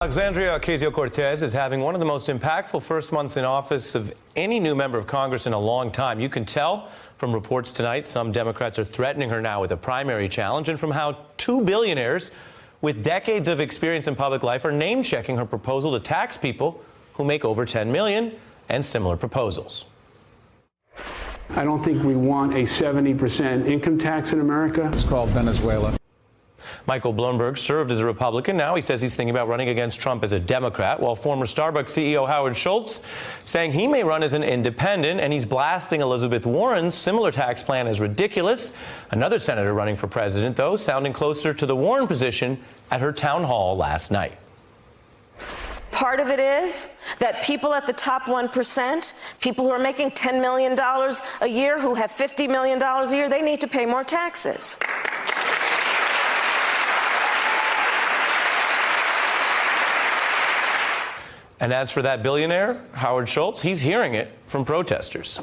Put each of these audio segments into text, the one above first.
Alexandria Ocasio-Cortez is having one of the most impactful first months in office of any new member of Congress in a long time. You can tell from reports tonight some Democrats are threatening her now with a primary challenge, and from how two billionaires with decades of experience in public life are name-checking her proposal to tax people who make over $10 million and similar proposals. I don't think we want a 70% income tax in America. It's called Venezuela. Michael Bloomberg served as a Republican. Now he says he's thinking about running against Trump as a Democrat, while former Starbucks CEO Howard Schultz saying he may run as an independent, and he's blasting Elizabeth Warren's similar tax plan as ridiculous. Another senator running for president, though, sounding closer to the Warren position at her town hall last night. Part of it is that people at the top 1%, people who are making $10 million a year, who have $50 million a year, they need to pay more taxes. And as for that billionaire, Howard Schultz, he's hearing it from protesters.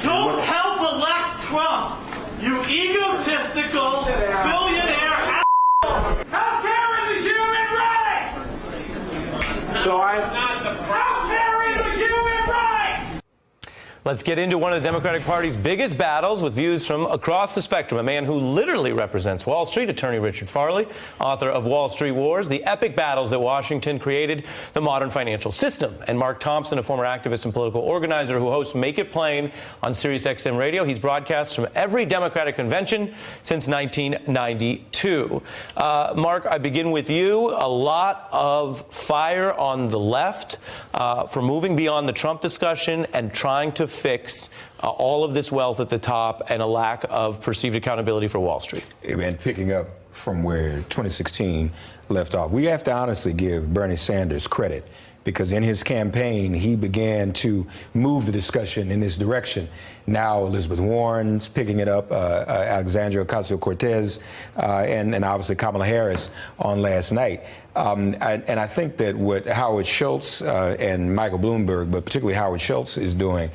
Don't help elect Trump, you egotistical billionaire asshole. Healthcare is a human right. Healthcare is a human right. Let's get into one of the Democratic Party's biggest battles with views from across the spectrum. A man who literally represents Wall Street, attorney Richard Farley, author of Wall Street Wars, the epic battles that Washington created the modern financial system. And Mark Thompson, a former activist and political organizer who hosts Make It Plain on SiriusXM Radio. He's broadcast from every Democratic convention since 1992. Mark, I begin with you. A lot of fire on the left for moving beyond the Trump discussion and trying to fix all of this wealth at the top and a lack of perceived accountability for Wall Street. And picking up from where 2016 left off, we have to honestly give Bernie Sanders credit, because in his campaign, he began to move the discussion in this direction. Now Elizabeth Warren's picking it up, Alexandria Ocasio-Cortez, and obviously Kamala Harris on last night. And I think that what Howard Schultz and Michael Bloomberg, but particularly Howard Schultz, is doing,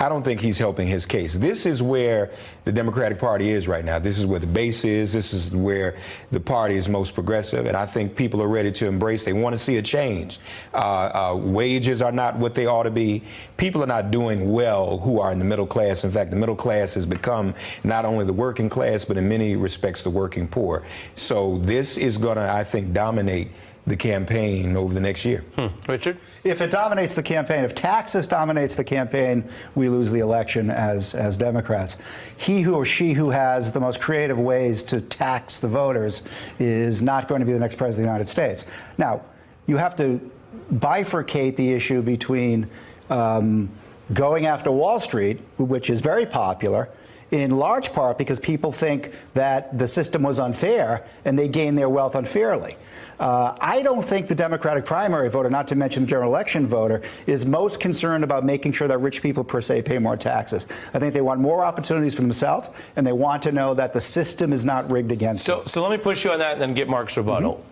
I don't think he's helping his case. This is where the Democratic Party is right now. This is where the base is. This is where the party is most progressive. And I think people are ready to embrace. They want to see a change. Wages are not what they ought to be. People are not doing well who are in the middle class. In fact, the middle class has become not only the working class, but in many respects the working poor. So this is going to, I think, dominate the campaign over the next year. Richard? If it dominates the campaign, if taxes dominates the campaign, we lose the election as Democrats. He who or she who has the most creative ways to tax the voters is not going to be the next president of the United States. Now, you have to bifurcate the issue between going after Wall Street, which is very popular, in large part because people think that the system was unfair and they gain their wealth unfairly. I don't think the Democratic primary voter, not to mention the general election voter, is most concerned about making sure that rich people per se pay more taxes. I think they want more opportunities for themselves, and they want to know that the system is not rigged against them. So let me push you on that and then get Mark's rebuttal.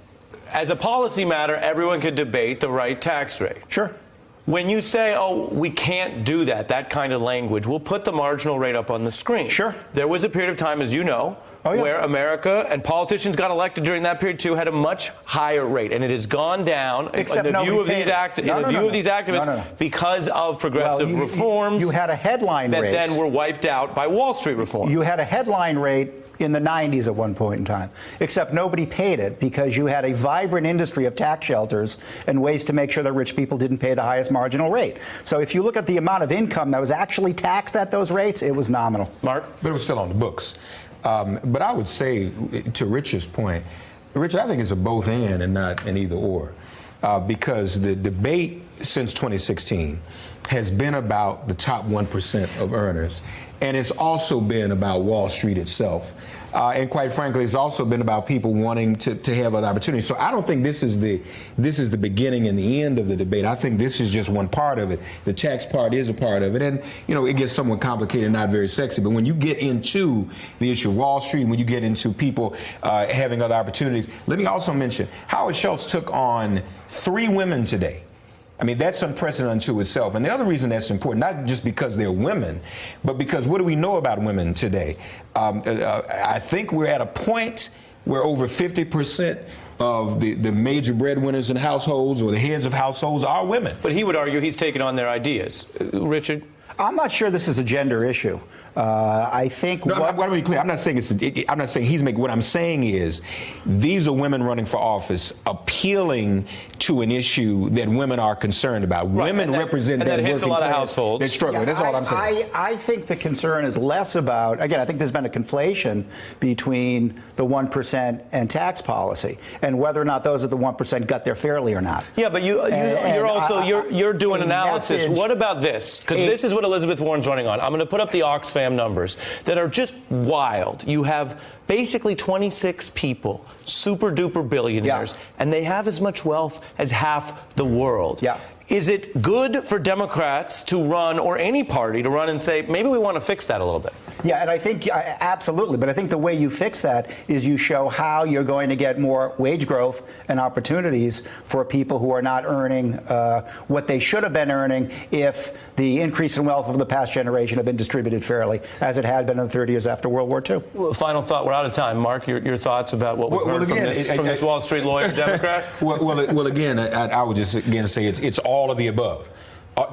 As a policy matter, everyone could debate the right tax rate. Sure. When you say, oh, we can't do that, that kind of language, we'll put the marginal rate up on the screen. Sure. There was a period of time, as you know, where America and politicians got elected during that period too had a much higher rate, and it has gone down Except in the view of these activists because of progressive reforms. You had a headline rate that then were wiped out by Wall Street reform. You had a headline rate in the 90s at one point in time, except nobody paid it because you had a vibrant industry of tax shelters and ways to make sure that rich people didn't pay the highest marginal rate. So if you look at the amount of income that was actually taxed at those rates, it was nominal. Mark? But it was still on the books. But I would say, to Richard's point, Richard, I think it's a both and not an either or, because the debate since 2016 has been about the top 1% of earners, and it's also been about Wall Street itself. And quite frankly, it's also been about people wanting to have other opportunities. So I don't think this is the beginning and the end of the debate. I think this is just one part of it. The tax part is a part of it. And, you know, it gets somewhat complicated, not very sexy. But when you get into the issue of Wall Street, when you get into people having other opportunities, let me also mention Howard Schultz took on 3 women today. I mean, that's unprecedented unto itself. And the other reason that's important, not just because they're women, but because what do we know about women today? I think we're at a point where over 50% of the major breadwinners in households or the heads of households are women. But he would argue he's taken on their ideas. Richard? I'm not sure this is a gender issue. I think. No, I want to be clear. I'm not saying I'm not saying he's making. What I'm saying is, these are women running for office, appealing to an issue that women are concerned about. Right, Women represent and that hits a working lot of class households. that's struggling. That's all I'm saying. I think the concern is less about. Again, I think there's been a conflation between the 1% and tax policy, and whether or not those at the 1% got there fairly or not. Yeah, but you're doing analysis. What about this? Because this is what Elizabeth Warren's running on. I'm going to put up the Oxfam numbers that are just wild. You have basically 26 people, super duper billionaires, and they have as much wealth as half the world. Yeah. Is it good for Democrats to run, or any party to run and say, maybe we want to fix that a little bit? Yeah, and I think absolutely. But I think the way you fix that is you show how you're going to get more wage growth and opportunities for people who are not earning what they should have been earning if the increase in wealth of the past generation had been distributed fairly, as it had been in the 30 years after World War II. Well, final thought. We're out of time. Mark, your thoughts about what we've heard from this Wall Street lawyer Democrat? Well, again, I would just again say it's all of the above.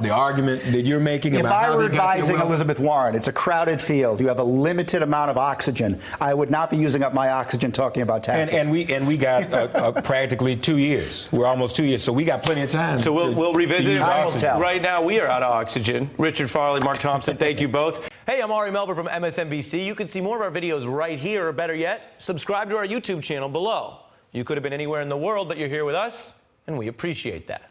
The argument that you're making about how they got their wealth. If I were advising Elizabeth Warren, it's a crowded field. You have a limited amount of oxygen. I would not be using up my oxygen talking about taxes. And we got practically 2 years. We're almost 2 years, so we got plenty of time. So we'll revisit it. oxygen. Right now, we are out of oxygen. Richard Farley, Mark Thompson, thank you both. Hey, I'm Ari Melber from MSNBC. You can see more of our videos right here, or better yet, subscribe to our YouTube channel below. You could have been anywhere in the world, but you're here with us, and we appreciate that.